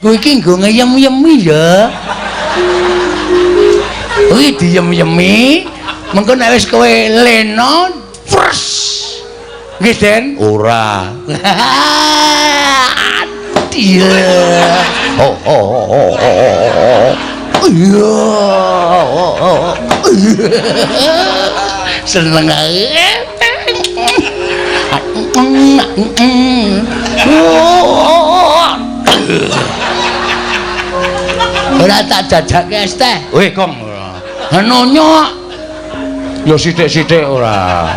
Kowe iki nggo ngeyem-yemi ya. Kowe diyem-yemi, mengko nek wis kowe lena, pres. Nggih, Den? Ora. Iya. Oh. Iya. Seneng ae. Ora tak jajake es teh. Weh, Kong. Nonyo. Ya sithik-sithik ora.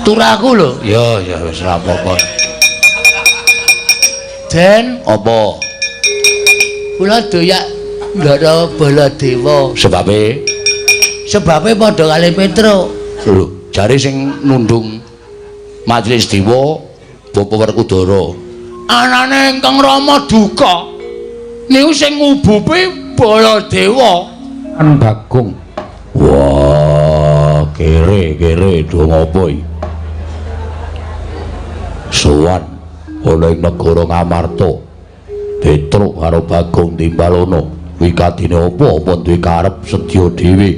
Turaku lho. Ya wis ora apa-apa. Den, apa? Kula doyak ndara Baladewa. Sebabe? Sebabe padha kali Petruk. Lho, jare sing nundung Majelis Dewa Bapak Werkudara. Anane Kang Rama duka. Niku sing ngubupi Baladewa. Kan Bagong. Wah, kere dong apa iki? Sowan ana ing negara Ngamarta. Petruk karo Bagong Timbalana. Wikatine apa duwe karep sedya dhewe.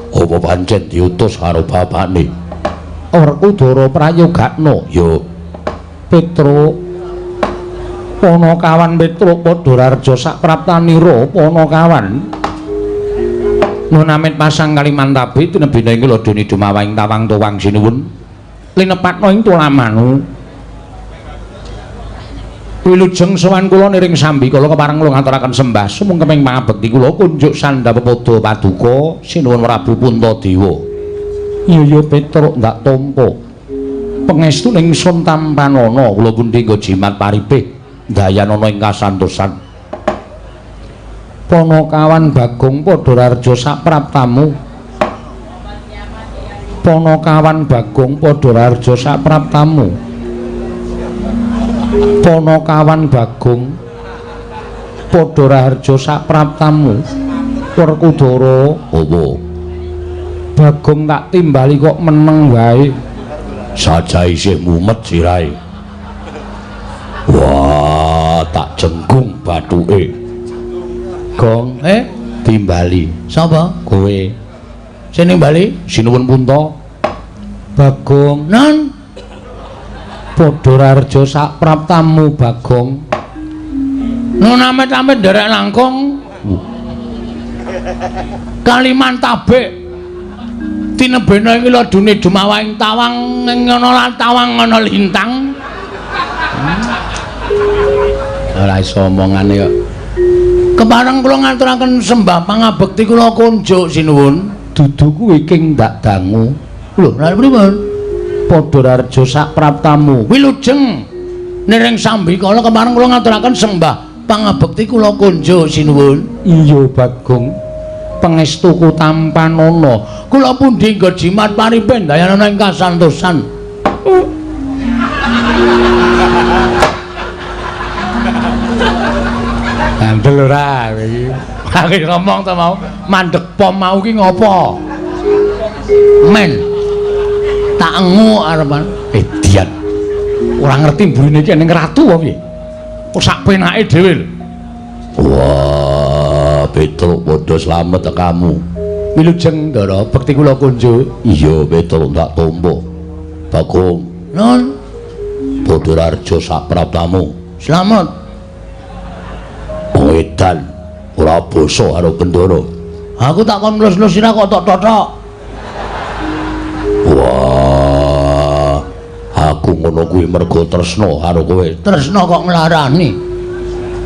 Apa pancen diutus karo bapakne? Werkudara prayogakna. Ya Petruk Panakawan Petruk padha rarja sak praptanira Panakawan. Nunamit pasang Kalimantabe tinebina ing kula dene dumawahing tawang tuwang sinuwun. Linepatna ing tulamanu. Wilujeng sowan kula niring sambi kula kepareng kula ngaturaken sembah sumeng keping pangabekti kula kunjuk Sandhapepada Paduka sinuwun Prabu Puntadewa. Iya Petruk ndak tampa. Pangestu ning sun tampanana kula pundi nggo jimat paribeh dayanana ing kasantosan. Panakawan Bagong padha rarja sak praptamu. Panakawan Bagong padha rarja sak praptamu. Panakawan Bagong padha rarja sak praptamu. Werkudara, apa? Bagong tak timbali kok meneng wae. Saja isih mumet sirahe. Wah, tak jenggung bathuke. Gong, timbali. Sapa? Kowe. Sing nimbali sinuwun Punta. Bagong, nan. Padha rarja sak praptamu Bagong. Nun amit-amit nderek langkung. Kalimantabe. Tinebena iki lho dune dumawahing tawang ngono lan tawang ana lintang. Ora iso omongane kok. Kepareng kula ngaturaken sembah pangabekti kula kunjuk sinuwun. Dudu kuwi king ndak dangu. Lho, lha pripun? Padha rarja sak praptamu. Wilujeng niring sambi kala kepareng kula ngaturaken sembah pangabekti kula kunjuk sinuwun. Iya Bagong. Pangestuku tampanana. Kula pundi nggo jimat paribeh dayanana ing kasantosan. Andel ora iki. Aku ngomong to mau, mandeg pom mau ki ngopo? Men. Tak engu arepan. Dian. Ora ngerti mburine iki ning ratu apa piye? Kok sak penake dhewe lho. Wah, Petruk padha slamet kamu. Wilujeng Ndara bekti kula kunjuk. Iya, Petruk tak tampa. Bagong. Nun. Padha rarja sak praptamu. Slamet. Edan ora basa karo Bendara. Aku tak kon mlus-mlus sira kok tok-tok. Wah, aku ngono kuwi mergo tresna karo kowe. Tresna kok nglarani.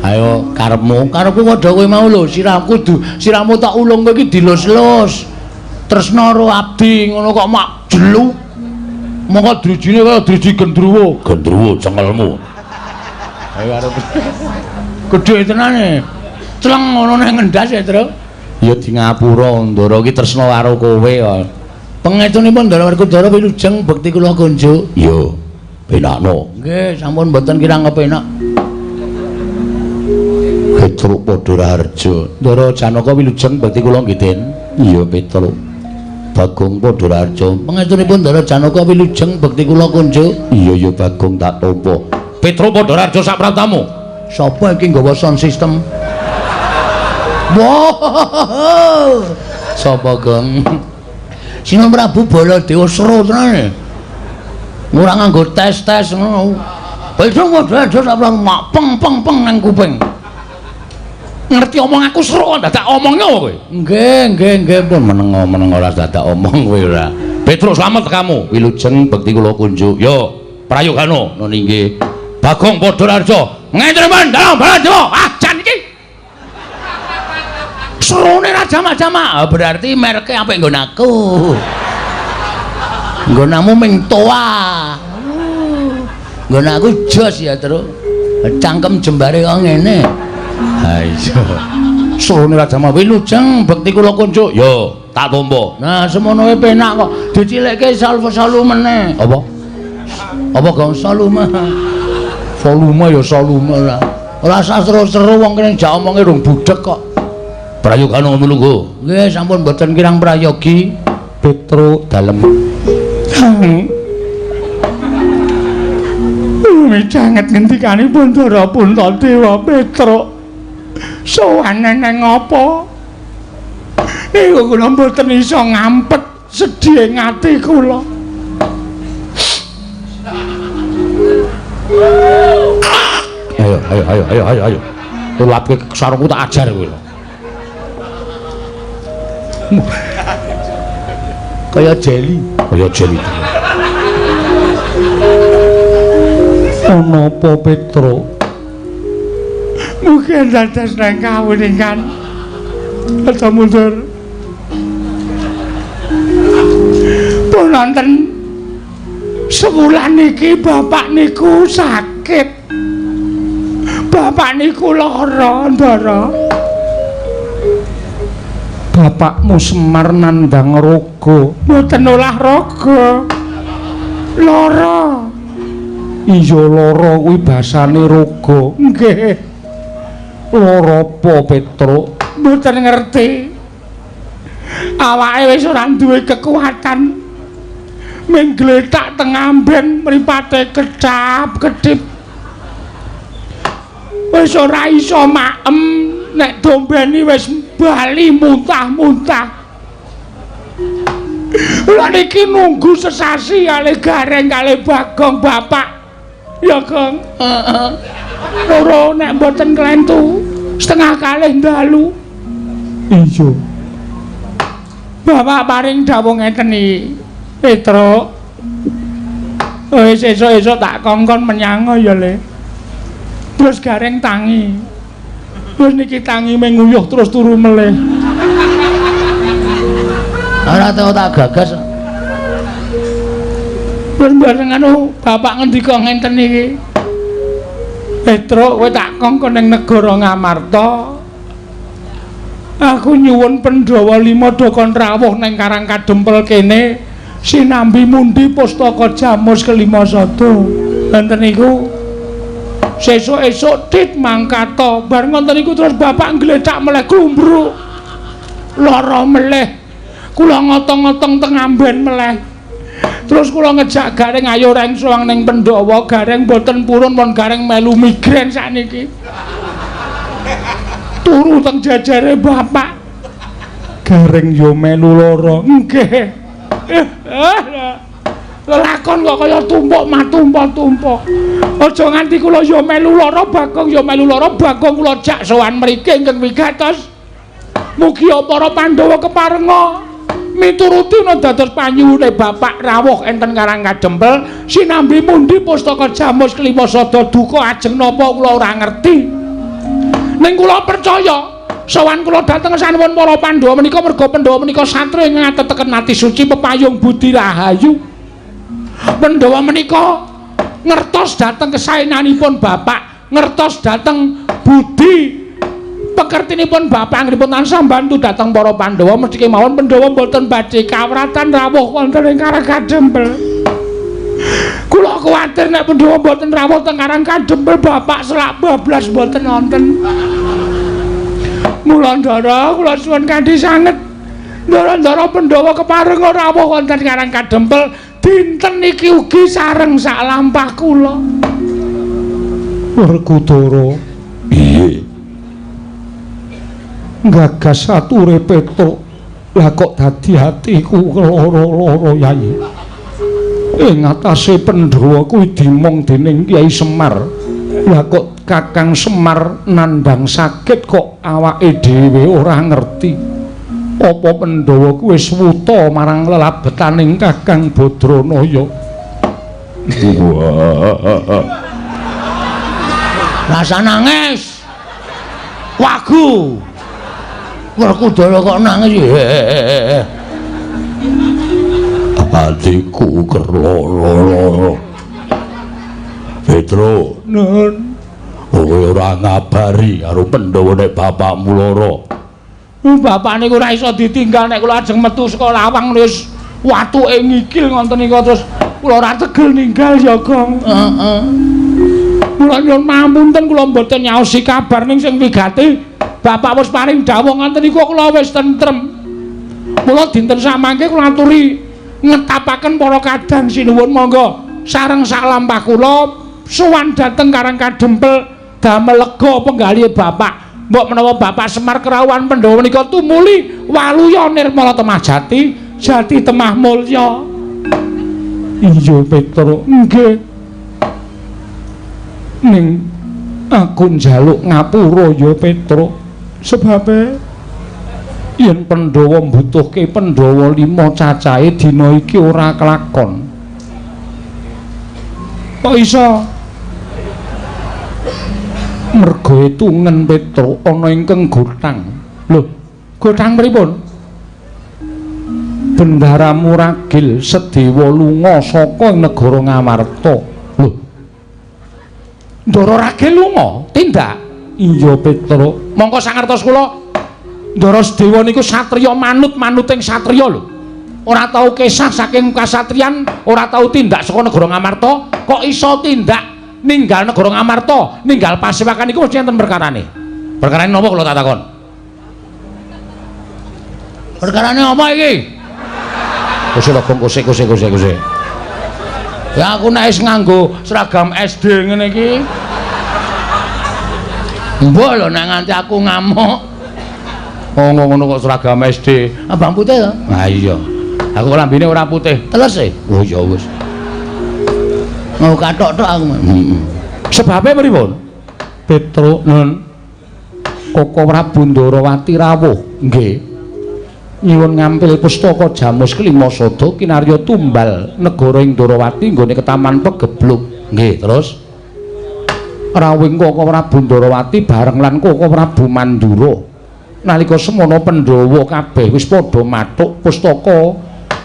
Ayo karepmu, karepku padha kowe mau lho, sirahmu tak ulung kowe iki dilus-lus. Tresna karo abdi ngono kok mak jeluk. Mongko drijine kaya driji gendruwo. Gendruwo cengelmu. Ayo arep gedhe tenane. Celeng ngono nek ngendas ya, Tru. Ya di ngapura Ndara iki tresna karo kowe kok. Pengetunipun Ndara Werkudara wilujeng bekti kula kunjuk. Iya, penakno. Nggih, sampun mboten kirang kepenak. Petruk padha rarja. Ndara Janaka wilujeng bekti kula nggih, Den. Iya, Petruk. Bagong padha rarja. Pengetunipun Ndara Janaka wilujeng bekti kula kunjuk. Iya, ya Bagong tak tampa. Petruk padha rarja sak pratamu. Sapa iki nggawa sound system? Wow. Sapa, Gong? Sina Prabu Baladewa seru tenan. Ora nganggo tes-tes ngono. Besok wadah sak peng nang kuping. Ngerti omong aku seru dadak omongnya kowe. Nggih pun meneng ora dadak omong kowe ora. Petrus slamet kamu. Wilujeng bekti kula kunjuk. Yo, prayogano ngono nggih. Bagong Padhararja. Ngenten men dalam Baladewa. Ajan iki. Serone ra jama-jama. Berarti mereke apik nggon aku. Nggonamu ming toa. Nggon aku jos ya, Tru. Cangkem jembare kok ngene. Ha iya. Serone ra jama wilujeng bekti kula kunjuk. Yo, tak tampa. Nah, semono wae penak kok. Dicilikke salu meneh. Apa? Apa Gong salume? Volume ya salume lah. Ora seru-seru wong kene jak omonge rung budhek kok. Prayogan ngono lho. Nggih, sampun mboten kirang prayogi. Petro dalem. Mijanget ngendikanipun Ndara Puntadewa Petro. Sowane nang apa? Niku kula mboten iso ngampet sedih ngati kula. Ayo. Tulapke sarungku tak ajar kowe lho. Kaya jeli. Ana apa Petro? Mungkin dados nang kawuningan. Ada mundur. Pun wonten sebulan iki bapak niku sakit. Bapak niku lara, Ndara. Bapakmu Semar nandhang raga, mboten olahraga. Lara. Iya lara kuwi basane raga. Nggih. Lara apa, Petro? Mboten ngerti. Awake wis ora duwe kekuatan. Ming gletak teng amben mripate kecap-kedip. Wis ora iso maem nek dombeni wis bali muntah-muntah. Lah niki nunggu sesasi kalih Gareng kalih Bagong bapak. Ya, Gong. Heeh. Loro nek mboten klentu setengah kalih dalu. Iya. Bapak paring dawuh ngeten iki. Petro. Wis esuk-esuk tak kongkon menyang ya, Le. Terus Gareng tangi. Terus niki tangi menguyuh terus turu meleh. Ora tau tak gagas. Terus bareng anu bapak ngendika ngenten iki. Petro, kowe tak kongkon ning negara Ngamarta. Aku nyuwun Pandhawa 5 dokon rawuh ning Karang Kadempel kene sinambi mundi pustaka Jamus kelima sada. Wonten niku sesuk-esuk dit mangkata. Bar ngoten niku terus bapak nggletak meleh klumbruk. Lara meleh. Kula ngotong-ngotong teng amben meleh. Terus kula ngejak Gareng ayo reng soang ning Pandhawa. Gareng boten purun pun Gareng melu migren sakniki. Turu teng jajare bapak. Gareng yo melu lara. Nggih. Lakon kok kaya tumpuk matumpuk-tumpuk. Aja nganti kula yo melu lara, Bagong yo melu lara, Bagong kula jak sowan mriki ingkang wigatos. Mugi para Pandhawa keparenga mituruti dados panyuwune bapak rawuh enten Karang Kadempel sinambi mundi pustaka Jamus kelima sada duka ajeng napa kula ora ngerti. Ning kula percaya sowan kula dhateng sanuwun para Pandhawa menika merga Pandhawa menika satri ingkang ngateteken ati suci pepayung budi rahayu. Pandhawa menika ngertos dhateng kesaenanipun bapak, ngertos dhateng budi pekertinipun bapak anggipun tansah mbantu dhateng para Pandhawa mesti kemawon Pandhawa mboten badhe kawratan rawuh wonten ing Karang Kadempel. Kula kuwatir nek Pandhawa mboten rawuh teng Karang Kadempel bapak selak bablas mboten wonten. Mula Ndara kula suwun kanthi sanget Ndara Pandhawa keparenga rawuh wonten Karang Kadempel dinten iki ugi sareng sak lampah kula. Werkudara Piye? Gagas ature Petruk. Lah kok dadi atiku lara-lara Yai. Ing atase Pandhawa kuwi dimong dening Kyai Semar. Lah kok Kakang Semar nandhang sakit kok awake dhewe ora ngerti. Apa Pandhawa kuwi wis wuta marang lelabetaning Kakang Badranaya? Rasa nangis. Wagu. Werkudara kok nangis. Adikku kerloro. Petro, Nun, kowe ora ngabari karo Pandhawa nek bapakmu lara. bapak niku ora iso ditinggal nek kula ajeng metu saka lawang wis watuke ngikil ngoten niku terus kula ora tegel ninggal ya, Gong. Heeh. Kula nyuwun pamunten kula mboten nyaosi kabar ning sing wigati. Bapak wis paring dawuh ngoten niku kula wis tentrem. Mula dinten samangke kula aturi ngetapaken para kadang sinuwun monggo sareng salampah kula sowan dhateng Karang Kadempel damel lega penggalih Bapak. Mbok menawa Bapak Semar Kerawan Pandhawa menika tumuli waluya nirmala temah jati, jati temah mulya. Iya Petruk, nggih. Ning aku njaluk ngapura ya Petruk. Sebabe yen Pandhawa mbutuhke Pandhawa 5 cacahe dina iki ora kelakon. Kok iso? Mergo etungen Petruk ana ingkang gotang. Lho, gotang pripun? Bendara Muragil Sedewa lunga saka negara Ngamarta. Lho. Ndara Ragil lunga tindak? Iya Petruk. Mongko sangertos kula Ndara Sedewa niku satriya manut-manuting satriya lho. Ora tau kesah saking kasatriyan, ora tau tindak saka negara Ngamarta, kok iso tindak ninggal negara Ngamarta, ninggal Pasewakan iku mesti enten perkarane. Perkarane napa kula tak takon? Perkarane apa iki? Kose lho kose. Ya aku nek wis nganggo seragam SD ngene iki. Mbok lho nek nganti aku ngamuk. Oh ngono kok seragam SD. Abang putih to? Ha iya. Aku lambene ora putih, teles e. Oh ya wis. Mau kathok-tok aku. Heeh. Sebabe pripun? Petruk Nun. Koko Prabu Ndarawati rawuh. Nggih. Nyuwun ngampil pustaka Jamus Kelima Sada kinarya tumbal negara ing Ndarawati nggone Ketaman Pegebluk. Nggih, terus rawuhing Koko Prabu Ndarawati bareng lan Koko Prabu Mandura. Nalika semono Pandhawa kabeh wis padha mathuk pustaka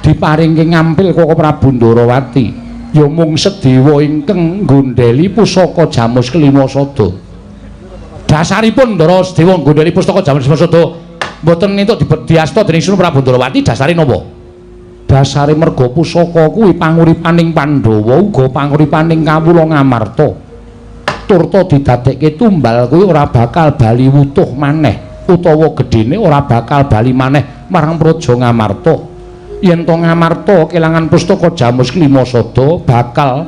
diparingke ngampil Koko Prabu Ndarawati. Ya mung Sedewa ingkang nggondheli pusaka Jamus Kelima Sada. Dasaripun Ndara Sedewa nggondheli pusaka Jamus Kelima Sada mboten entuk diasta dening Sunan Prabu Ndarawati, dasare napa? Dasare merga pusaka kuwi panguripaning Pandhawa uga panguripaning kawula Ngamarta. Turta didadekke tumbal kuwi ora bakal bali wutuh maneh utawa gedhene ora bakal bali maneh marang praja Ngamarta. Yen to Ngamarta kelangan pustaka Jamus Kelima Sada bakal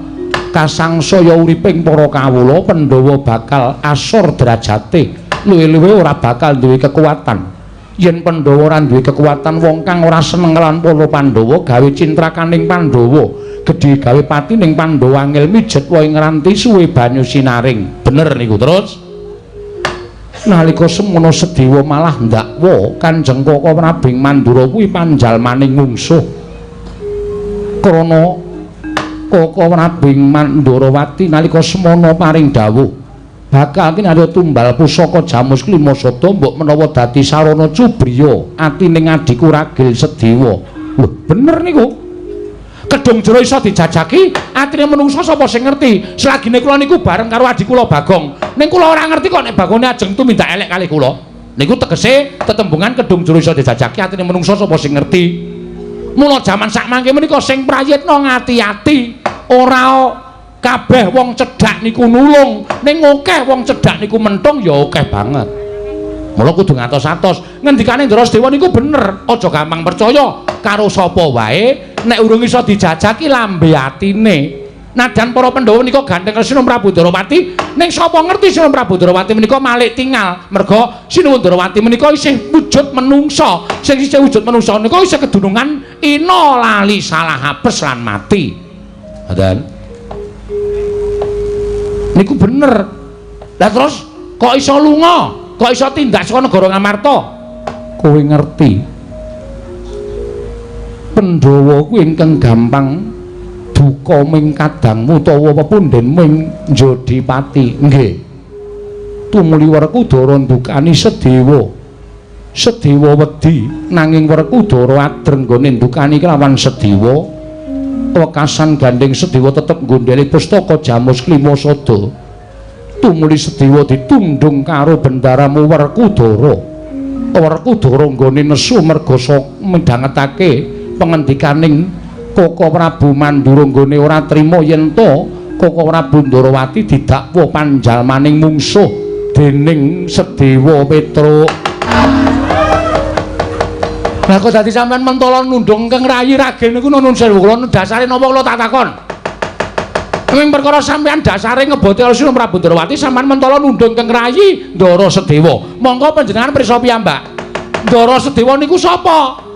kasangsaya uriping para kawula, Pandhawa bakal asor derajate, luwih-luwih ora bakal duwe kekuatan. Yen Pandhawa ora duwe kekuatan, wong kang ora seneng lan para Pandhawa gawe cintrakaning Pandhawa, gedhe gawe pati ning Pandhawa angel mijet wae ngranti suwe banyu sinaring. Bener niku. Terus nalika semono Sedewa malah ndakwa Kanjeng Koko Prabing Mandura kuwi panjalmaning mungsuh. Krana Koko Prabing Mandurawati nalika semono paring dawuh bakal kinarya tumbal pusaka Jamus Kelima Sada mbok menawa dadi sarana cubriya atining adiku Ragil Sedewa. Lho, bener niku. Kedung jero iso dijajaki, atine menungsa sapa sing ngerti? Selagine kula niku bareng karo adik kula Bagong. Ning kula ora ngerti kok nek Bagone ajeng tumindak elek kali kula. Niku tegese tetembungan kedung jero iso dijajaki, atine menungsa sapa sing ngerti? Mula jaman sak mangke menika sing prayitna ngati-ati, ora kabeh wong cedhak niku nulung, ning akeh wong cedhak niku mentung ya akeh banget. Mula kudu ngatos-atos. Ngendikane Ndara Sedewa niku bener, aja gampang percaya karo sapa wae nek urung iso dijajaki lambe atine. Nadan para Pandhawa menika gandeng Sinuwun Prabu Darawati, ning sapa ngerti Sinuwun Prabu Darawati menika malih tinggal. Merga Sinuwun Darawati menika isih wujud menungsa. Sing isih wujud menungsa menika isih kedunungan ina lali salah apes lan mati. Ngoten. Niku bener. Lah terus kok iso lunga? Kok iso tindak saka negara Ngamarta? Kowe ngerti. Pandhawa kuwi ingkang gampang duka ming kadangmu utawa pepundhen ming Jodipati. Nggih. Tumuli Werkudara ndukani Sedewa. Sedewa wedi nanging Werkudara adreng nggone ndukani kelawan Sedewa. Wekasan gandeng Sedewa tetep nggondheli pustaka Jamus Klimasada. Tumuli Sedewa ditundung karo bendaramu Werkudara. Werkudara nggone nesu merga midhangetake pengendikaning Koko Prabu Mandura nggone ora trima yen to Koko Prabu Ndarawati didakwa panjalmaning mungsuh dening Sedewa Petruk. Lah kok dadi sampean mentala nundung keng rayi ragen niku nuwun sewu kula dasare napa kula tak takon. Ing perkara sampean dasare ngeboti Sinuwun Prabu Ndarawati sampean mentala nundung keng rayi Ndara Sedewa. Monggo panjenengan prisa piyambak. Ndara Sedewa niku sapa?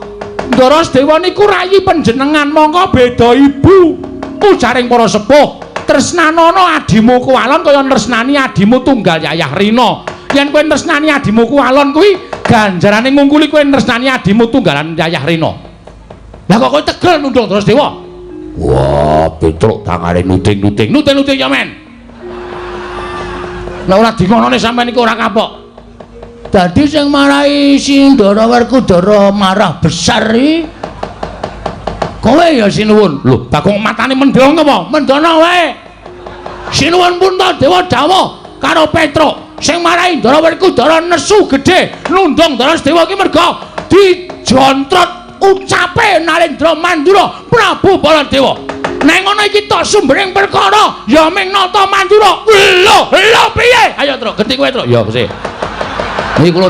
Ndara Sedewa niku rayi panjenengan, monggo beda ibu. Ujaring para sepuh, tresnanana adimu Kuwalon kaya tresnani adimu tunggal Yayah Rina. Yen kowe tresnani adimu Kuwalon kuwi ganjarane ngungkuli kowe tresnani adimu tunggalan Yayah Rina. Lah kok kowe tegel nundung Ndara Sedewa? Wah, Petruk tangane nuting-nuting. Nuting-nuting ya, men. Lah ora dingonone sampean iku ora kapok. Dadi sing marahi Ndara Werkudara marah besar iki kowe ya Sinuwun. Lho, Bagong matane mendhong apa? Mendono wae. Sinuwun Puntadewa dawuh karo Petruk, sing marahi Ndara Werkudara nesu gedhe nundung Ndara Sedewa iki merga dijontrot ucape Narendra Mandura Prabu Baladewa. Nek ngono iki tok sumbering perkara ya ming nata Mandura. Lho piye? Ayo, Truk, genti kowe, Truk. Ya, Gusti. Niki kula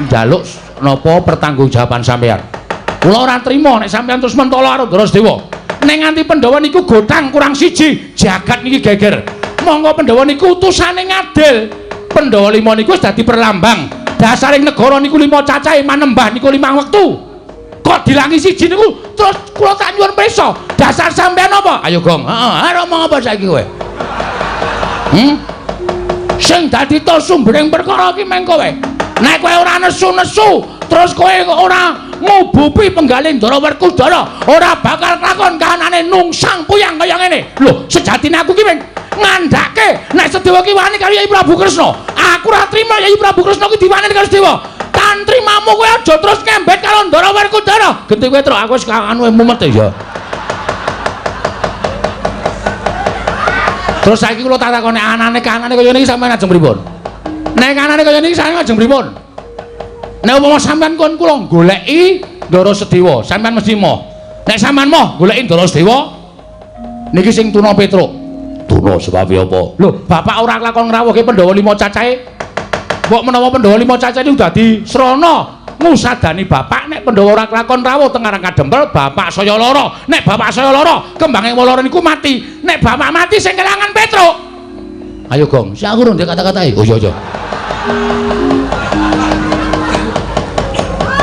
njaluk napa pertanggungjawaban sampeyan. Kula ora trima nek sampeyan terus mentala karo Ndara Sedewa. Nek nganti Pandhawa niku godhang kurang siji, jagat niki geger. Monggo Pandhawa niku utusane ngadil. Pandhawa 5 niku wis dadi perlambang. Dasaring negara niku 5 cacahe, manembah niku 5 wektu. Kok dilangi siji niku terus kula tak nyuwun pirsa. Dasar sampeyan apa? Ayo, Gong. Heeh, arep ngomong apa saiki kowe? Sing dadi to sumbering perkara iki meng kowe. Nek kowe ora nesu-nesu, terus kowe ora ngubupi penggalih Ndara Werkudara, ora bakal lakon kahanane nungsang puyang kaya ngene. Lho, sejatine aku ki ngandhake nek Sedewa ki wani karo Yai Prabu Kresna. Aku ora trima Yai Prabu Kresna ki diwani karo Sedewa. Tantrimamu kowe aja terus ngembet karo Ndara Werkudara. Genti kowe, Truk, aku wis anu mumet ya. Terus saiki kula tak takoni anane kanane kaya niki sampeyan ajeng pripun? Nek kanane kaya niki sampeyan ajeng pripun? Nek umpama sampeyan kon kula goleki Ndara Sedewa, sampeyan mesti moh. Nek sampeyan moh goleki Ndara Sedewa, niki sing tuna Petruk. Tuna sebab apa? Lho, bapak ora lakon ngrawuhke Pandhawa 5 cacahe. Mbok menawa Pandhawa 5 cacahe niku dadi srana ngusadani bapak nek Pandhawa ora lakon rawuh teng Karang Kadempel, bapak saya lara. Nek bapak saya lara, kembange lara niku mati. Nek bapak mati sing kelangan Petruk. Ayo, Gong, si aku ndek kata-katae. Oh iya.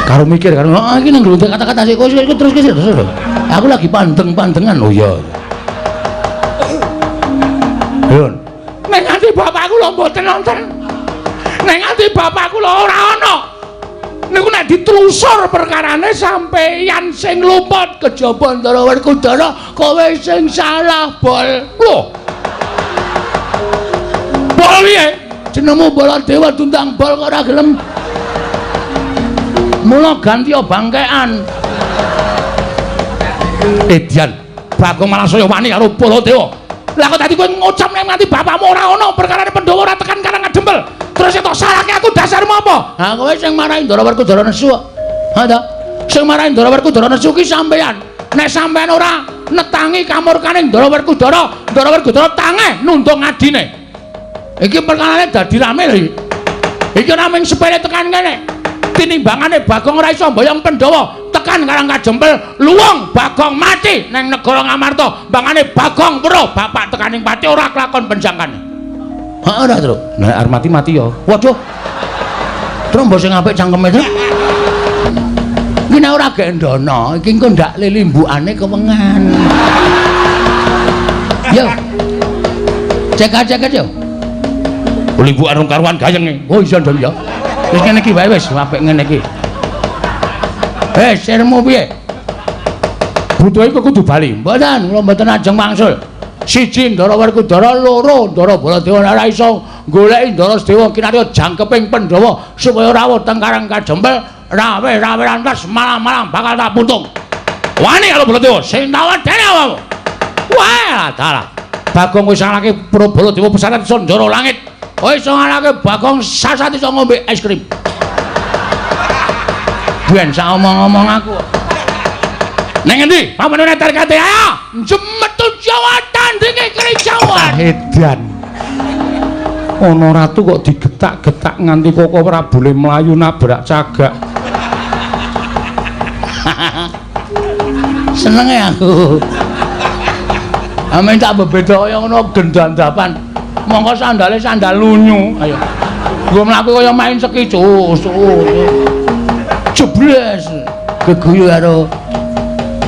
Karo mikir karo iki nang ndek kata-kata sik terus. Aku lagi pandeng-pandengan. Oh iya. Yun. Nek nganti bapakku lho mboten nonton. Nek nganti bapakku lho ora ana. Niku nek ditelusur perkarane sampeyan sing luput kejaba Ndara Werkudara, kowe sing salah, Bol. Lho. Bol piye? Jenengmu Baladewa tundang bol kok ora gelem. Mula ganti bangkean. Edian, Bagong malah saya wani karo Baladewa. Lah kok tadi kowe ngucap nek nganti bapakmu ora ana, perkarane Pandhawa ora tekan Karang Kadempel. Terus entuk salahke aku dasarmu apa? Ha kowe sing marahi Ndara Werkudara nesu. Ha ta? Sing marahi Ndara Werkudara nesu ki sampeyan. Nek sampeyan ora netangi kamurkane Ndara Werkudara tangeh nundung adine. Iki perkarane dadi rame lho. Iki ora mung sepele tekan kene. Tinimbangane Bagong ora iso mboyong Pandhawa, tekan Karangkajempel luwung Bagong mati nang negara Ngamarta bangane Bagong weruh bapak tekaning pati ora kelakon penjangkane. Heeh ora, Tru. Nah, arep mati ya. Waduh. Trombo sing apik cangkeme Tru. Iki nek ora gendana, iki engko ndak lilimbukane kewengan. Yo. Cek-cek yo. Limbukan karuan gayenge. Oh iya ndang ya. Wis ngene iki wae wis apik ngene iki. Sermu piye? Butuhe kok kudu bali. Mboten, kula mboten ajeng wangsul. Siji Ndara Werkudara, loro Ndara Baladewa ora iso goleki Ndara Sedewa kinarya jangkeping Pandhawa supaya rawuh teng Karangkajempel, rawe lantas malam-malam bakal tak puntung. Wani kalau Baladewa sing tawon dene awakmu. Wah, dalah. Bagong wis ngalake Pra Baladewa pesantren Sondara Langit. Wis ngalake Bagong sasat iso ngombe es krim. Ben sak omong-omong aku. Neng endi? Pamane terkate ayo. Jemetu Jawa tandinge kericauan. Edan. Ana ratu kok digetak-getak nganti Koko Prabule mlayu nabrak cagak. Senenge aku. Amen tak bebeda kaya ngono gendandapan. Mongko sandale sandal lunyu. Ayo. Gua mlaku kaya main sekicus. Jebles. Geguyu karo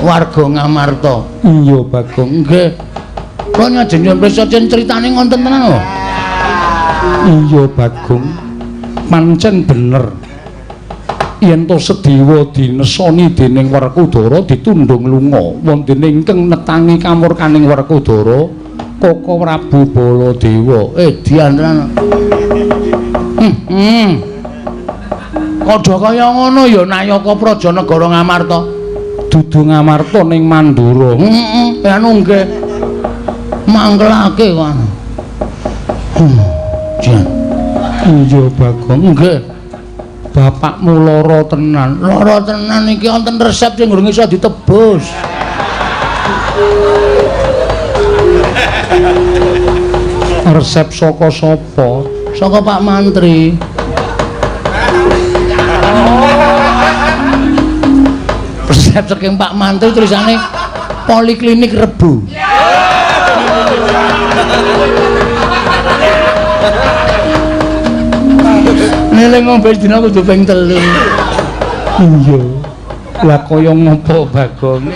warga Ngamarta. Iya, Bagong. Nggih. Kula nyajeng mriksa critane ngonten tenan lho. Iya, Bagong. Pancen bener. Yen to Sedewa dinesoni dening Werkudara ditundung lunga wonten ingkang netangi kamurkaning Werkudara Koko Prabu Baladewa. Diantran. Kodha kaya ngono ya Nayaka Praja Negara Ngamarta. Dudu Ngamarta ning Mandura. Anu nggih. Mangkelake kan. Jan. Iya, Bagong. Nggih. Bapakmu lara tenan. Lara tenan iki wonten resep sing durung iso ditebus. Resep saka sapa? Saka Pak Mantri. Resep saking Pak Mantri tulisane Poliklinik Rebu. Nele ngombe dina kudu ping 3. Iya. Lah kaya ngopo, Bagong?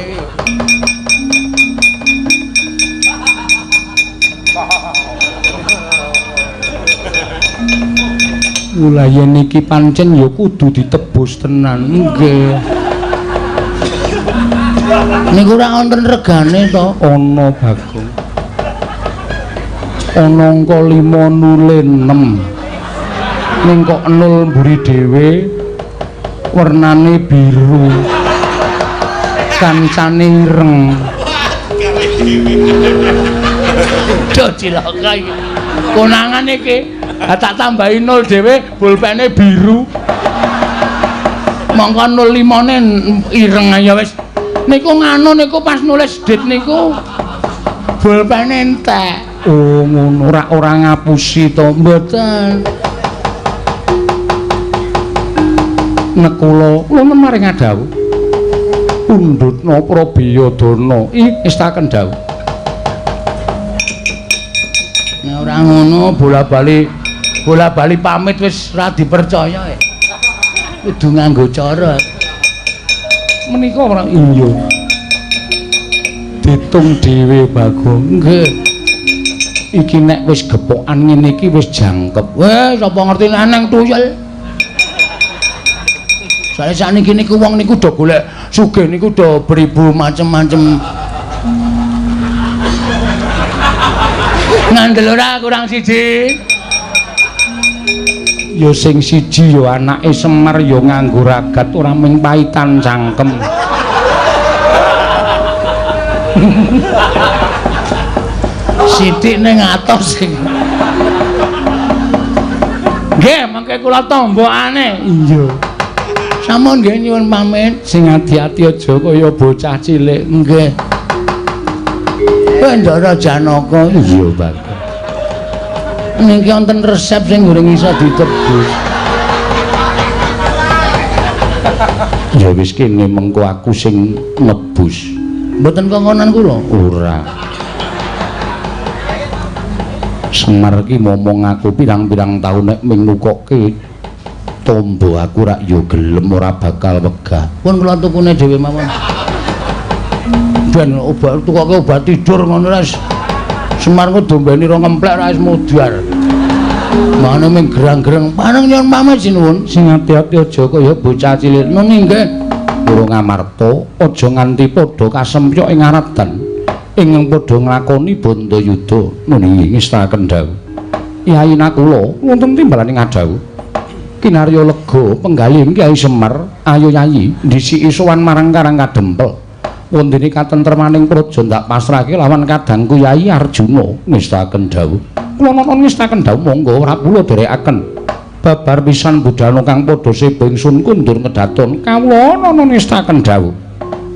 Yen iki pancen ya kudu ditebus tenan. Nggih. Niku ora wonten regane to. Ana, Bagong. Ana angka 5 nule 6. Ning kok 0 mburi dhewe warnane biru. Kancane ireng. Do cilaka iki. Konangan iki. Tak tambahi 0 dhewe pulpene biru. Mongko 05-ne ireng ya wis. Niku nganu niku pas nulis dit niku pulpene entek. Oh ngono ora ngapusi to Mboten. Nek kula maring dawuh undutna Prabiyadana istaken dawuh. Nek ora ngono bola-bali pamit wis ora dipercaya. Kudu nganggo cara. Menika ora iya. Ditung dhewe Bagong. Nggih. Iki nek wis gepokan ngene iki wis jangkep. Weh, sapa ngerti nang tuyul. Soale sakniki niku wong niku do golek sugih niku do beribu macem-macem. Ngandel ora kurang siji. Ya sing siji ya anake Semar ya nganggo ragat ora mung paitan cangkem. Sithik ning atos sing. Nggih, mengke kula tombokane. Iya. Sampun nggih nyuwun pamit. Sing ati-ati aja kaya bocah cilik. Nggih. Bandara Janaka. Iya, Bagong. Niki wonten resep sing goreng iso ditebus. Ya wis kene mengko aku sing nebus. Mboten kongkonan kula. Ora. Semar ki momong aku pirang-pirang taun nek ming nukokke tombo aku rak yo gelem ora bakal wegah. Pun kula tukune dhewe mawon. Ben obat tukoke obat tidur ngono ras. Semar ngodombeni ro ngemplek ra wis mudhar. Mane ming gerang-gerang paneng nyon pamit sinuwun. Sing ati-ati aja kaya bocah cilik. Nggih nggih. Durung Amarta aja nganti padha kasempyok ing aradan. Ing padha nglakoni Bandayuda nuni ngestaken dawuh. Kyai Nakula wonten timbalan ing adawuh. Kinarya lega penggalih Kyai Semar, ayo Yayi ndhisiki sowan marang Karang Kadempel. Wondene katentremaning praja ndak pasrahke lawan kadangku Kyai Arjuna ngestaken dawuh. Kula nonon ngestaken dawuh monggo ora kula dherekaken. Babar pisan budhana kang padha seba ingsun kundur ngedaton kawula nonon ngestaken dawuh.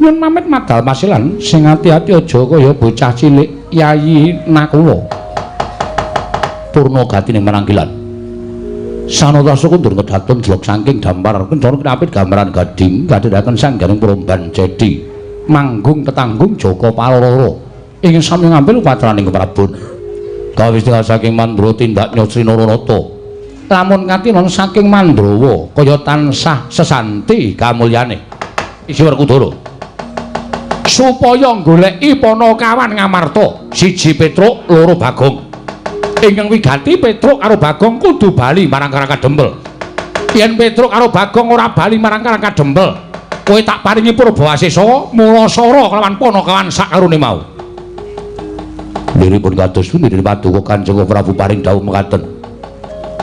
Nyun pamit madal pasilan sing ati-ati aja kaya bocah cilik Yayi Nakula. Purna gatine marangkilan. Sanata kundur ngedaton jelok saking dampar kendara knapit gambaran gading kadhiraken sanggaring Promban Cedi manggung tetanggung Jaka Paloro ingin sami ngambil patraning keprabon. Kawistika saking Mandra tindak Nyosri Naranata. Lamun katinon saking Mandrawa kaya tansah sesanti kamulyane. Isi Werkudara. Supaya goleki Panakawan Ngamarta, siji Petruk, loro Bagong. Ingkang wigati Petruk karo Bagong kudu bali marang Karang Kadempel. Yen Petruk karo Bagong ora bali marang Karang Kadempel, kowe tak paringi Purbawasesa, Mulasara kelawan Panakawan sakarone mau. Liripun kados pundi paduka Kanjeng Prabu paring dawuh mekaten.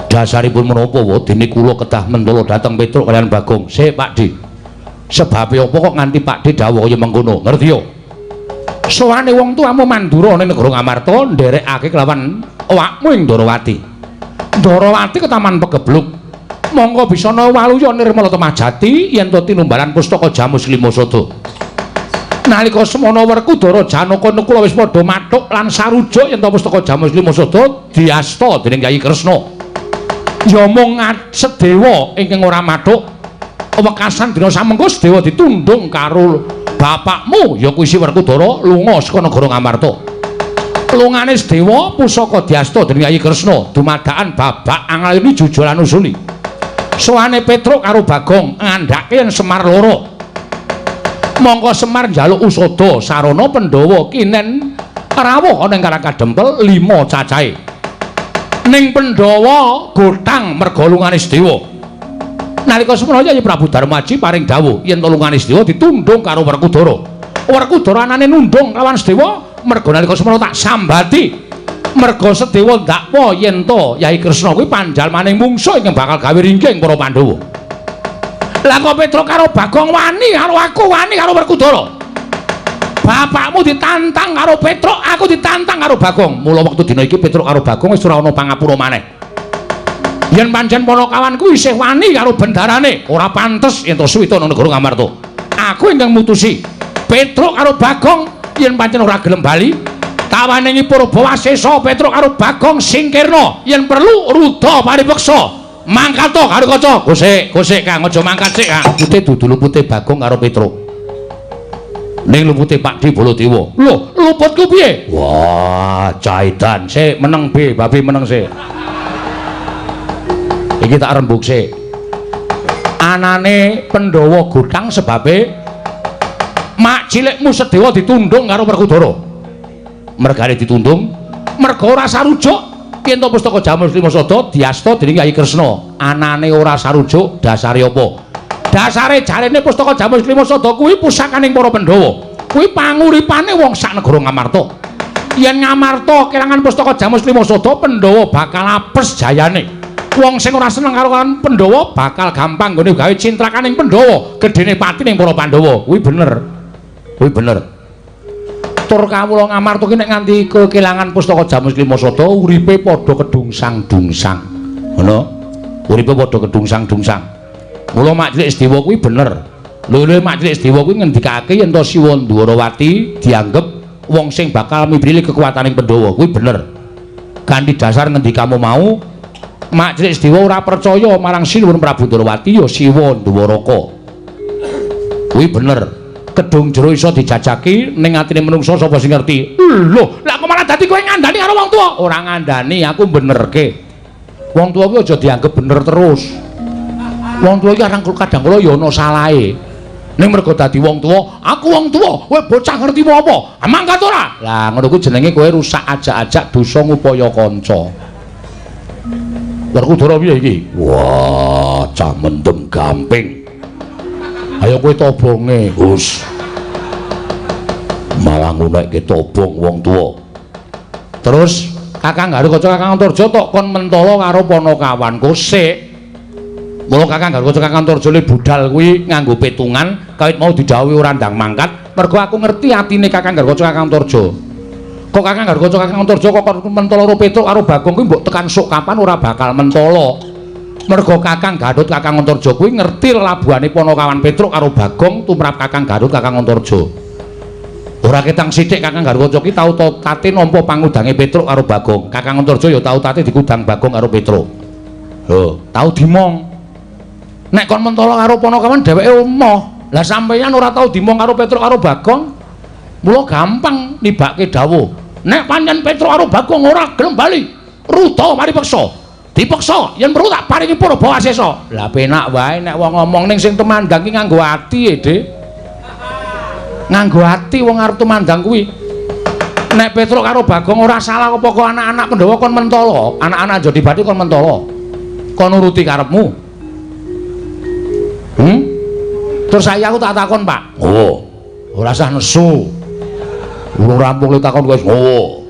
Dasaripun menapa dene kula kedah mentala dhateng Petruk kaliyan Bagong. Sik Pakde. Sebabe apa kok nganti Pakde dawuh kaya mengkono? Ngerti yo? Sowane wong tuamu Mandura ning negara Ngamarta nderekake kelawan awakmu ing Ndarawati. Ndarawati ketaman pegebluk. Monggo bisa ana waluya nirmala temajati yen to tinumbalan pustaka Jamus Limasada. Nalika semana Werkudara Janaka Nakula wis padha mathuk lan sarujuk yen to pustaka Jamus Limasada diasta dening Kyai Kresna. Ya mung Sedewa ingkang ora mathuk. Wekasan dina samengko Sedewa ditundung karo bapakmu ya kuwi Si Werkudara lunga saka negara Ngamarta. Lungane Sedewa pusaka diasta dening Kyai Kresna dumadakan babak anglayuni jujulan usuli. Soane Petruk karo Bagong ngandhake yen Semar loro. Monggo Semar njaluk usada sarana Pandhawa kinen rawuh ana ing Karang Kadempel 5 cacahe. Ning Pandhawa gotang merga lungane Sedewa. Nalika semana Kyai Prabu Darmaji paring dawuh yen tulungane Sedewa ditundung karo Werkudara. Werkudara anane nundung lawan Sedewa merga nalika semana tak sambati. Merga Sedewa ndakwa yen to Kyai Kresna kuwi pandhal maning mungsuh ingkang bakal gawe ringking para Pandhawa. Lah kok Petruk karo Bagong wani karo aku wani karo Werkudara. Bapakmu ditantang karo Petruk, aku ditantang karo Bagong. Mula wektu dina iki Petruk karo Bagong wis ora ana pangapura maneh. Yen pancen Panakawan kuwi isih wani karo bendarane, ora pantes yen to suwita nang negara Ngamarta. Aku ingkang mutusi Petruk karo Bagong yen pancen ora gelem bali, tawaningi Purbawasesa Petruk karo Bagong singkirna, yen perlu rudha paripeksa. Mangkat to karo kaca. Gosek Kang, aja mangkat sik Kang. Putih dudu lumpute Bagong karo Petruk. Ning lumpute Pakde Baladewa. Lho, luputku piye? Wah, caidan sik meneng B, babi meneng sik. Iki tak rembug sik. Anane Pandhawa gotang sebabe mak cilikmu Sedewa ditundung karo Werkudara. Mergane ditundung, merga ora sarujuk yen to pustaka Jamus Limasada diasta dening Kyai Kresna. Anane ora sarujuk, dasare apa? Dasare jarene pustaka Jamus Limasada kuwi pusakaning para Pandhawa. Kuwi panguripane wong sak negara Ngamarta. Yen Ngamarta kelangan pustaka Jamus Limasada, Pandhawa bakal apes jayane. Wong sing ora seneng karo Pandhawa bakal gampang nggone gawe cintrakaning Pandhawa, gedene pati ning para Pandhawa. Kuwi bener. Kuwi bener. Tur kawula Ngamarta ki nek nganti kekilangan pustaka Jamus Limasada uripe padha kedungsang-dungsang. Ngono. Uripe padha kedungsang-dungsang. Mula Mak Cilik Sedewa kuwi bener. Lho Mak Cilik Sedewa kuwi ngendikake yen to Siwa Ndwarawati dianggep wong sing bakal mibrili kekuwataning Pandhawa. Kuwi bener. Kanthi dasar ngendikamu mau Mak Cilik Sedewa ora percaya marang Sinuwun Prabu Ndwarawati ya Siwa Ndwaraka. Kuwi bener. Kedung jero iso dijajaki ning atine menungsa sapa sing ngerti. Lho, lah kok malah dadi kowe ngandani karo wong tuwa? Ora ngandani, aku benerke. Wong tuwa kuwi aja dianggep bener terus. Wong tuwa iki kadang kala ya ana salahe. Ning mergo dadi wong tuwa, aku wong tuwa, kowe bocah ngerti apa? Mangkat ora? Lah ngono kuwi jenenge kowe rusak ajak-ajak dosa ngupaya kanca. Werkudara piye iki? Wah, cah mendem gamping. Ayo kowe tobonge, Gus. Malah ngunekke tobong wong tuwa. Terus Kakang Garukaca Kakang Antarja tok kon mentala karo Panakawanku sik. Mula Kakang Garukaca Kakang Antarja le budal kuwi nganggo petungan kawit mau didhawuhi ora ndang mangkat, mergo aku ngerti atine Kakang Garukaca Kakang Antarja. Kok Kakang Garukaca Kakang Antarja kok mentala karo Petruk karo Bagong kuwi mbok tekan sok kapan ora bakal mentala. Mergo Kakang Gatot Kakang Antarja kuwi ngerti labuhane Panakawan Petruk karo Bagong tumrap Kakang Gatot Kakang Antarja. Ora ketang sithik Kakang Garukaca ki tau tate nampa pangudange Petruk karo Bagong. Kakang Antarja ya tau tate dikudang Bagong karo Petruk. Lho, tau dimong. Nek kon mentala karo Panakawan dheweke emoh. Lah sampeyan ora tau dimong karo Petruk karo Bagong. Mula gampang nibake dawuh. Nek pancen Petruk karo Bagong ora gelem bali, ruda mari peksa. Dipeksa yen perlu tak paringi Purba Asesa. Lah penak wae nek wong ngomong ning sing temandang ki nganggo ati, Dik. Nganggo ati wong arep temandang kuwi. Nek Petruk karo Bagong ora salah apa kok anak-anak Pandhawa kon mentala, anak-anak Jodibati kon mentala. Kon nuruti karepmu. Terus saya aku tak takon, Pak. Oh, ora usah nesu. Urung rampung le takon wis. Oh.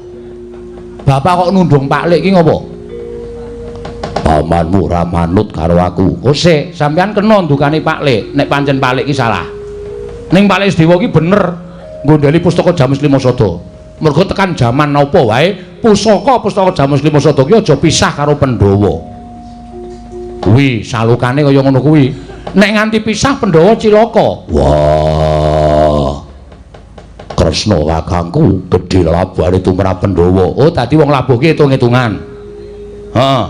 Bapak kok nundung Pak Lek ki ngopo? Pamanmu ora manut karo aku. Oh sik, sampean kena ndukani Pak Lek. Nek pancen Pak Lek ki salah. Ning Pak Lek Sedewa ki bener nggondheli pustaka Jamus Lima Sada. Mergo tekan jaman napa wae, pustaka Jamus Lima Sada ki aja pisah karo Pandhawa. Kuwi salukane kaya ngono kuwi. Nek nganti pisah Pandhawa cilaka. Wah. Kresna kakangku gedhe labuhane tumrap Pandhawa. Oh, dadi wong labuh ki hitung-hitungan. Heeh.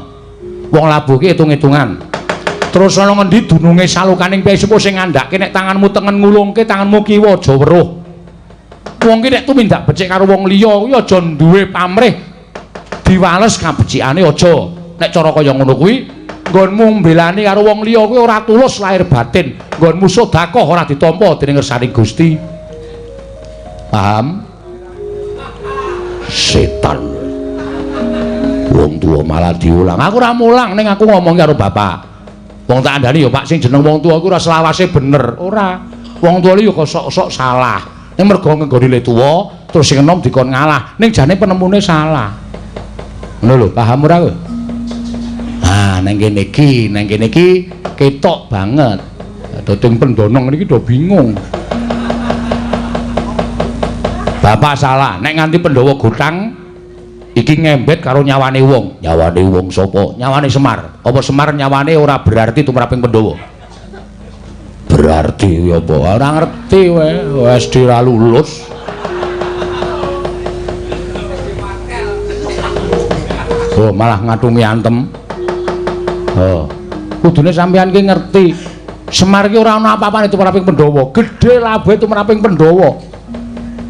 Wong labuh ki hitung-hitungan. Terus ana ngendi dununge salukaning piye sepuh sing ngandhake nek tanganmu tengen ngulungke tanganmu kiwa aja weruh. Wong ki nek tumindak becik karo wong liya kuwi aja duwe pamrih. Diwales kabecikane aja. Nek cara kaya ngono kuwi nggonmu mbelani karo wong liya kuwi ora tulus lahir batin. Nggonmu sedekah ora ditampa dening ngersani Gusti. Paham? Setan. Wong tuwa malah diulang. Aku ora mulang ning aku ngomong karo bapak. Wong tak andani ya Pak sing jeneng wong tuwa iku ora selawase bener. Ora. Wong tuwa iki ya kok sok-sok salah. Ning mergo nggone le tuwa terus sing enom dikon ngalah. Ning jane penemune salah. Ngono lho, paham ora kowe? Ah, nang kene iki ketok banget. Dadi pendonong niki do bingung. Bapak salah, nek nganti Pandhawa gutang iki ngembet karo nyawane wong. Nyawane wong sapa? Nyawane Semar. Apa Semar nyawane ora berarti tumraping Pandhawa? Berarti apa? Ora ngerti kowe, wis ora lulus. Oh, malah ngatumi antem. Oh. Kudune sampeyan ki ngerti. Semar ki ora ana apa-apane tumraping Pandhawa. Gedhe labuhe tumraping Pandhawa.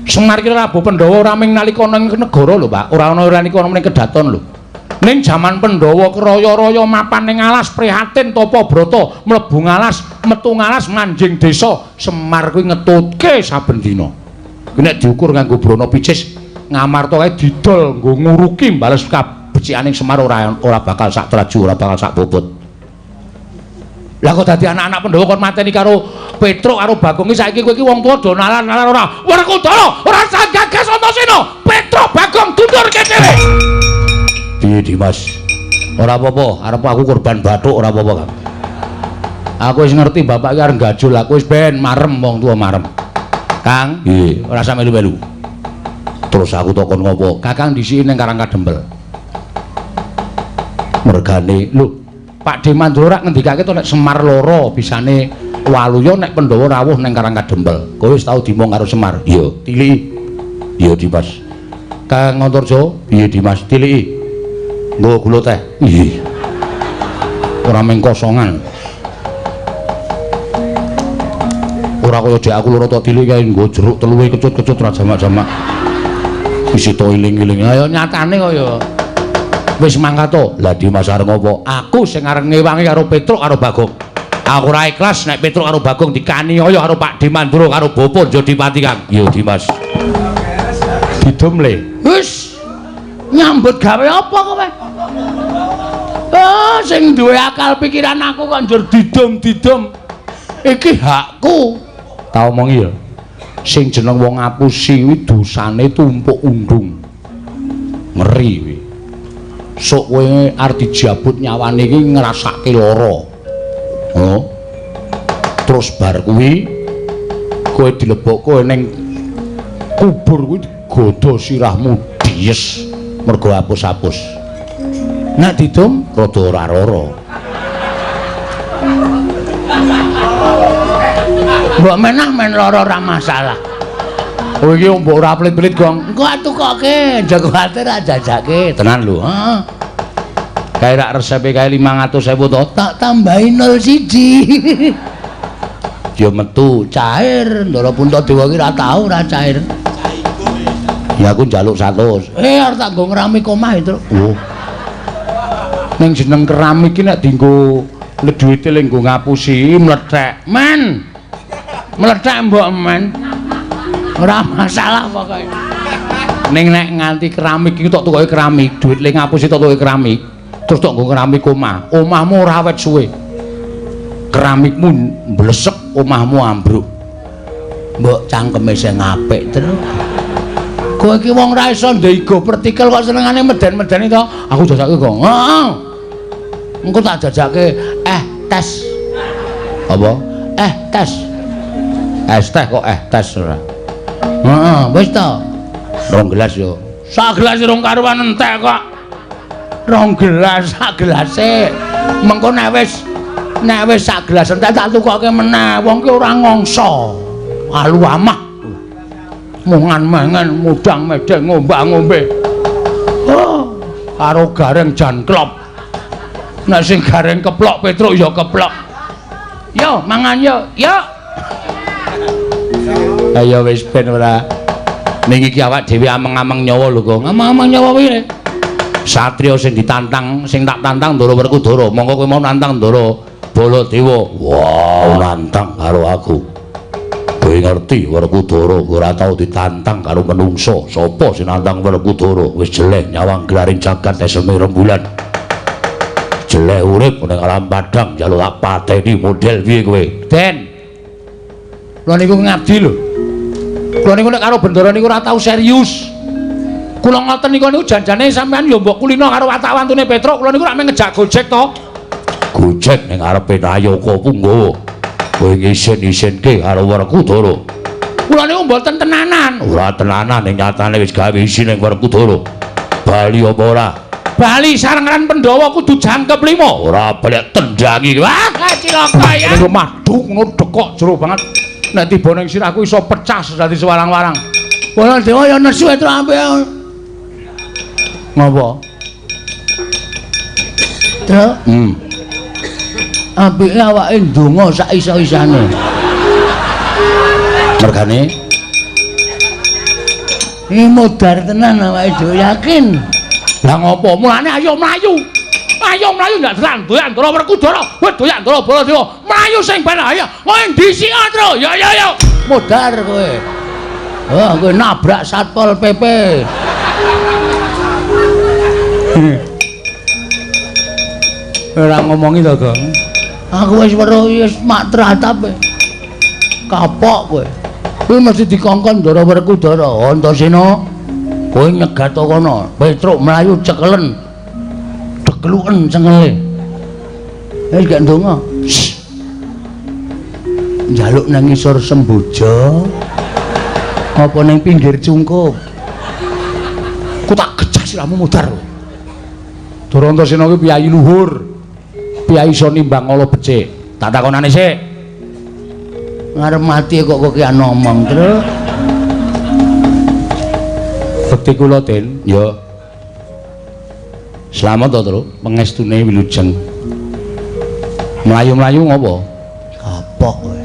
Semar ki Prabu Pandhawa ora ming nalika ning negara lho, Pak. Ora ana nalika ning kedaton lho. Ning jaman Pandhawa kraya-raya mapan ning alas prihatin tapa brata, mlebu ngalas, metu ngalas manjing desa. Semar kuwi ngetutke saben dina. Kuwi nek diukur nganggo brana picis, ngamarta kae didol nggo nguruki bales kabecikaning Semar ora bakal sak traju, ora bakal sak bobot. Lah kok dadi anak-anak Pandhawa kon mateni karo Petruk karo Bagong iki saiki kowe iki wong tuwa do nalan-nalan ora. Werkudara, ora usah gagas Antasena. Petruk Bagong dundurke dhewe. Piye Dimas? Ora apa-apa, arep aku korban bathuk ora apa-apa, Kang. Aku wis ngerti bapak iki arep gajul, aku wis ben marem wong tuwa marem. Kang, nggih, ora usah melu-melu. Terus aku takon ngopo? Kakang disiki ning Karang Kadempel. Mergane, lho Pak Demandra rak ngendikake to nek Semar loro bisane waluya nek Pandhawa rawuh ning Karang Kadempel. Kowe wis tau dimong karo Semar? Iya, tiliki. Iya, Dimas. Kang Antarja, piye Dimas? Tiliki. Nggo gula teh. Nggih. Ora mung kosongan. Ora ora kaya dek aku loro tok dilik kae nggo jeruk teluwe kecut-kecut ra jamak-jamak. Isi to iling-iling. Ayo nyatane kaya wis mangkat to. Lah Dimas arep ngopo? Aku sing arep ngewangi karo Petruk karo Bagong. Aku ora ikhlas nek Petruk karo Bagong dikaniaya karo Pak Dimandura karo Bapak Jodipati Kang. Yo Dimas. Didom le. Wis nyambut gawe apa kowe? Ah, sing duwe akal pikiran aku kok njur didom-didom. Iki hakku. Tak omongi ya. Sing jeneng wong ngapusi kuwi dosane tumpuk undung. Ngeri kuwi. Sok kowe arep dijabut nyawane iki ngrasake lara. Oh. Terus bar kuwi kowe dilebokke ning kubur kuwi digodho sirahmu dies mergo hapus-hapus. Nek didom rada ora lara. Mbok menah men lara ora masalah. Kowe iki mbok ora pelit-pelit, Gong. Engko atukoke, jago ate ra jajake. Tenan lho, heeh. Kae rak resepe kae 500.000 to, tak tambahi 01. Ya metu cair, Ndara Puntadewa iki ra tau ora cair. Ya aku njaluk 100. Arep tak nggo ngeramik omah itu. Oh. Ning jeneng keramik iki nek dienggo duwite le nggo ngapusi mlethek. Men. Mlethek mbok men. Ora masalah pokoke. Ning nek nganti keramik iki tok tukoke keramik, duit le ngapusi tok tukoke keramik, terus tok nggo keramik omah. Omahmu ora awet suwe. Keramikmu mblesek, omahmu ambruk. Mbok cangkeme sing apik terus. Kowe iki wong ra iso ndego partikel kok senengane meden-medeni to. Aku jajake kok. Heeh. Engko tak jajake tes. Apa? Tes. Es teh kok tes ora. Heeh, wis to. 2 gelas yo. Sak gelas rong karuan entek kok. 2 gelas, sak gelase. Mengko nek wis sak gelas entek tak tukoke meneh. Wong ki ora ngongso. Alu amah. Mungan mangan mudang medeng ngombak-ngombe. Oh, karo gareng jan klop. Nek sing gareng keplok Petruk ya keplok. Yo, mangan yo. Yo. Ayo wis ben ora. Ning iki awak dhewe ameng-ameng nyawa lho, Kang. Ameng-ameng nyawa piye? Satriya sing ditantang, sing tak tantang Ndara Werkudara. Monggo kowe mau nantang Ndara Baladewa. Wow, nantang karo aku. Kowe ngerti Werkudara ora tau ditantang karo menungso. Sapa sing nantang Werkudara? Wis jelek nyawang gelaring jagat eseme rembulan. Jelek urip ning alam padang njaluk tak pateni model piye kowe? Den. Kula niku ngabdi lho. Kula niku nek karo bendara niku ora tau serius. Kula ngoten niku janjane sampean ya mbok kulino karo watak-wantune Petruk. Kula niku rak ngejak Gojek to. Gojek ning arepe Nayaka Punggawa. Kowe ngisin-isinke karo Werkudara. Kula niku mboten tenanan. Ora tenanan ning nyatane wis gawe isin ning Werkudara. Bali apa ora? Bali sarengan Pandhawa kudu jangkep 5. Ora balek tendangi. Wah, cilaka ya. Niku madu ngono dekok jero banget. Nek tiba ning sirahku iso pecah dadi sewarang-warang. Wala dewa ya nesu itu apik. Ngapa? Truk. Apike awake ndonga sak iso-isane. Mergane iki modar tenan awake dhewe yakin. Lah ngopo? Mulane ayo mlayu. Ayo mlayu ndak doyan Ndara Werkudara. Wis doyan Ndara Baladewa. Mlayu sing ben ayo. Kowe ndi sik, Tru? Yo. Modar kowe. Oh, kowe nabrak Satpol PP. Ora ngomongi to, Gong. Aku wis weruh wis mak tratap. Kapok kowe. Kowe mesti dikongkon Ndara Werkudara. Antasena. Kowe nyegat kono. Petruk mlayu cekelen. Dekluken cengele. Wis gak ndonga. Njaluk nang ngisor Semboja. Apa ning pinggir cungkup? Ku tak gejak sirahmu modar. Ndara Antasena kuwi piyayi luhur. Piyayi iso nimbang ala becik. Tak takonane sik. Ngarep mati kok kian ngomong, Tru. Bekti kula, Den. Ya. Slamet to, Tru. Pangestune wilujeng. Mlayu-mlayu ngopo? Kapok kowe.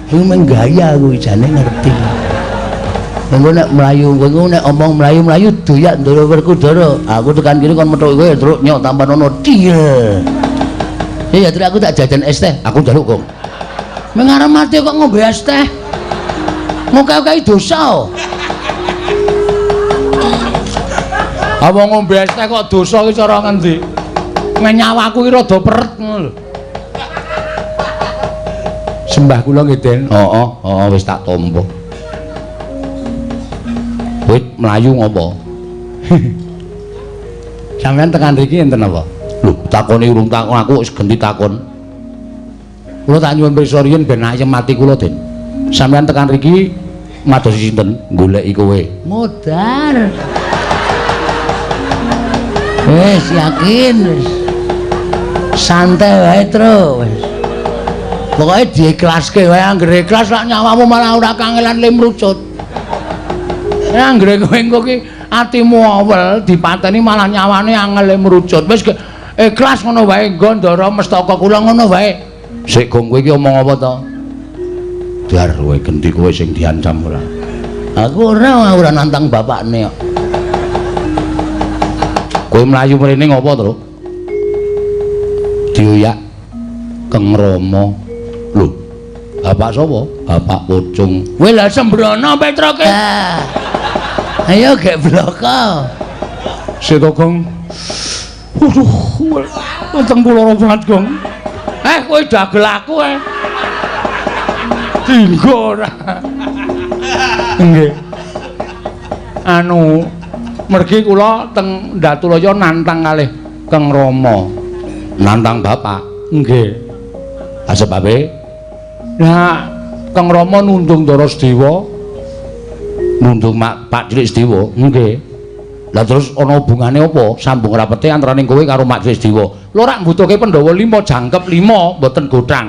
Iku menggaya aku jane ngerti. Engko nek mlayu, engko nek omong mlayu-mlayu doyak ndara Werkudara. Aku tekan kene kon metuk kowe truk nyok tampan ono til. Ya truk aku tak jajan es teh, aku njaluk kok. Mengarep mati kok ngombe es teh. Muka-mukai dosa. Apa ngombe es teh kok dosa ki cara ngendi? Nyawaku ki rada peret ngono lho. Sembah kula nggih, Den. Heeh, wis tak tampa. Wit mlayu ngopo? Sampeyan tekan mriki enten apa? Lho, takoni urung takon aku wis genti takon. Kula tak nyuwun pirsa riyen ben ayem mati kula, Den. Sampeyan tekan mriki madosi sinten? Goleki kowe. Modar. Wis yakin wis. Santai wae, Tru. Wis. Pokoke diiklaske wae, anggere ikhlas lak nyawamu malah ora kangelan limrucut. Anggere kowe engko ki atimu awel dipateni malah nyawane angel mrucut. Wis ikhlas ngono wae, Gandara Mestaka kula ngono wae. Sik gong kowe iki omong apa to? Dar kowe genti kowe sing diancam ora. Aku ora nantang bapakne kok. Kowe mlayu mrene ngopo, Tru? Dioyak Keng Rama. Lho, bapak sapa? Bapak Pucung. Kowe lha sembrono Petroke. Ayo gek bloko. Sito Gong. Waduh, weteng kula banget Gong. Kowe dagel aku Dinggo ora. Nggih. Anu, mergi kula teng Datulaya nantang kalih Keng Rama. Nantang bapak? Nggih. Sebabe? Nah, Keng Rama nundung Ndara Sedewa. Nundung Pak Cilik Sedewa. Nggih. Lah terus ana hubungane apa? Sambung rapete antaraning kowe karo Pak Cilik Sedewa. Lho rak mbutuhke Pandhawa 5 jangkep 5 mboten gothang.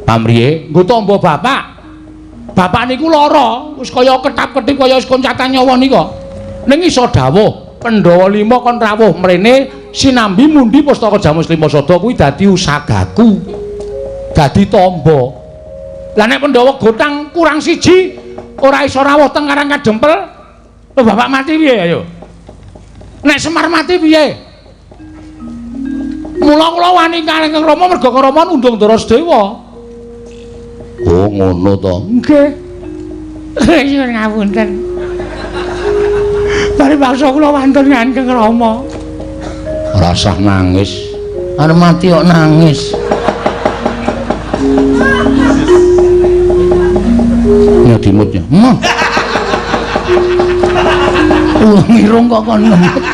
Pamriye? Nggo tamba bapak. Bapak niku lara, wis kaya ketap-ketip kaya wis koncatan nyawa nika. Ning iso dawuh, Pandhawa 5 kon rawuh mrene sinambi mundi Pustaka Jamus Lima Sada kuwi dadi usagaku. Dadi tamba. Lah nek Pandhawa gothang kurang siji ora iso rawuh teng Karang Kadempel. Lho bapak mati piye ayo? Nek Semar mati piye? Mula kula wani kalih Kang Rama merga Kang Rama nundung Ndara Sedewa. Oh ngono to. Nggih. Nyuwun ngapunten. Bari paksa kula wonten Kang Rama. Ora usah nangis. Arep mati kok nangis. Ya dimutnya. Ngirung kok kon ngemut.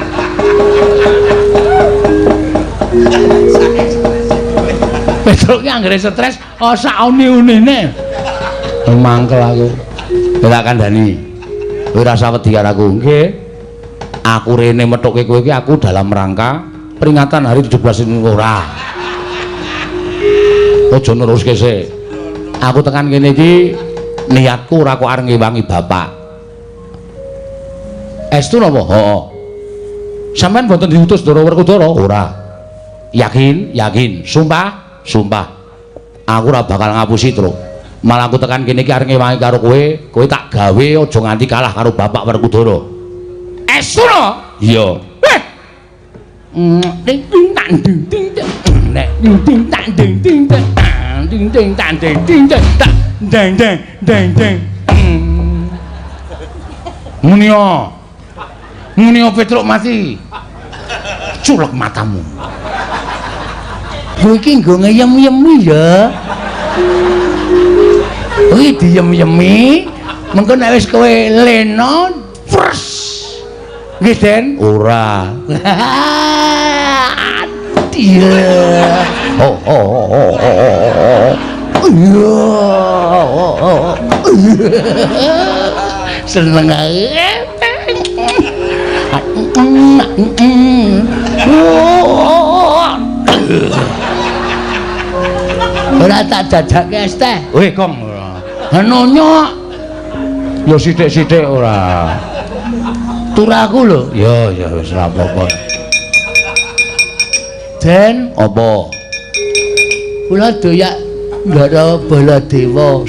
Petruk ki anggere stres sak uni-unine. Mangkel aku. Ora kandhani. Kowe ora usah wedi karo aku. Nggih. Aku rene methuke kowe iki aku dalam rangka peringatan hari 17 ini ora. Aja neruske sik. Aku tekan kene iki niatku ora kok arep ngewangi bapak. Estu napa? Heeh. Sampeyan mboten diutus Ndara Werkudara? Ora. Yakin? Yakin. Sumpah? Sumpah. Aku ora bakal ngapusi, Tru. Malah aku tekan kene iki arep ngewangi karo kowe tak gawe aja nganti kalah karo Bapak Werkudara. Estu no? Iya. Ding ding tang ding ding ding ding tang ding ding ding ding tang ding ding ding ding ding. Munio Petruk mati. Culek matamu. Kowe iki nggo ngeyem-yemi ya. Kowe diyem-yemi, mengko nek wis kowe lena, pres. Nggih, Den? Ora. Iya. Seneng ae. Ora tak dadake es teh. Weh, Kong. Nonyo. Ya sithik-sithik ora. Turaku lho. Ya wis ora apa-apa. Den, apa? Kula doyak Ndara Baladewa.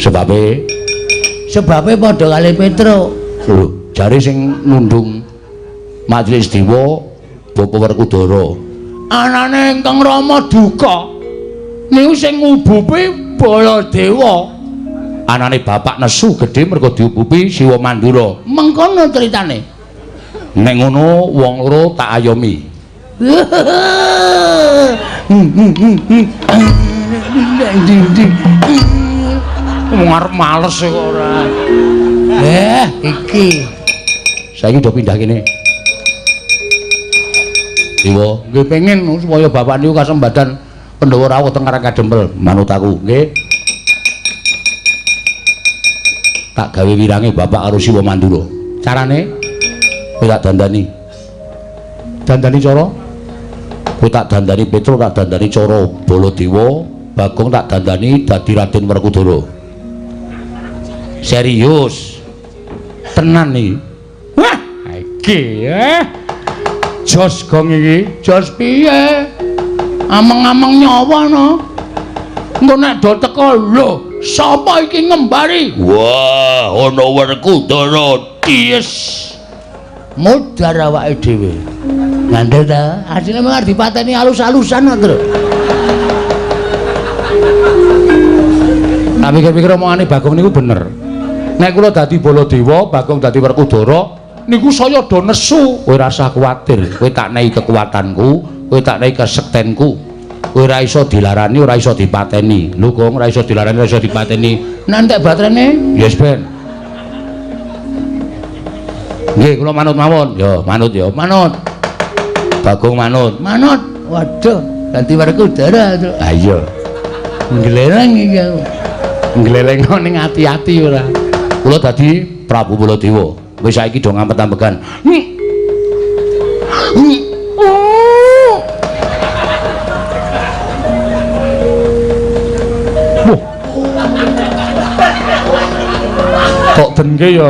Sebabe padha kali Petruk. Lho, jare sing nundung majelis dewa Bapa Werkudara. Anane Ingkang Rama duka. Niku sing ngubupi Baladewa. Anane bapak nesu gedhe mergo diubupi Siwa Mandura. Mengkono critane. Nek ngono wong loro tak ayomi. Wong arep males kok ora. Iki. Saiki do pindah kene. Dewa, Nggih pengen supaya bapak niku kasembadan Pandhawa rawuh teng Karang Kadempel. manut aku, nggih. Tak gawe wirange bapak karo Siwa Mandura. Carane Kowe tak dandani. dandani cara Kowe tak dandani Petruk, tak dandani cara Baladewa, Bagong tak dandani dadi Raden Werkudara. Serius. Tenan iki. wah iki jos gong iki jos piye ameng-ameng nyawa no engko nek do teko lho sapa iki ngembari Wah, ana Werkudara ties. mudhar awake dhewe ngandel ta asline mung arep dipateni alus-alusan kok Tru Tak pikir-pikir omongane Bagong niku bener. Nek kula dadi Baladewa, Bagong dadi Werkudara, niku saya do nesu. Kowe ora usah kuwatir, kowe tak nehi kekuatanku, kowe tak nehi kesektenku. Kowe ora iso dilarani, ora iso dipateni. Lho, Gong, ora iso dilarani, ora iso dipateni. nantek baterene Yes, Ben. Nggih, kula manut mawon. Ya, manut ya. manut Bagong manut. manut waduh dadi Werkudara Tru Ha iya. nglereng iki aku Nglelengno ning ati-ati ora. Kula dadi Prabu Baladewa. Wis saiki do ngampet-ampekan. kok denge ya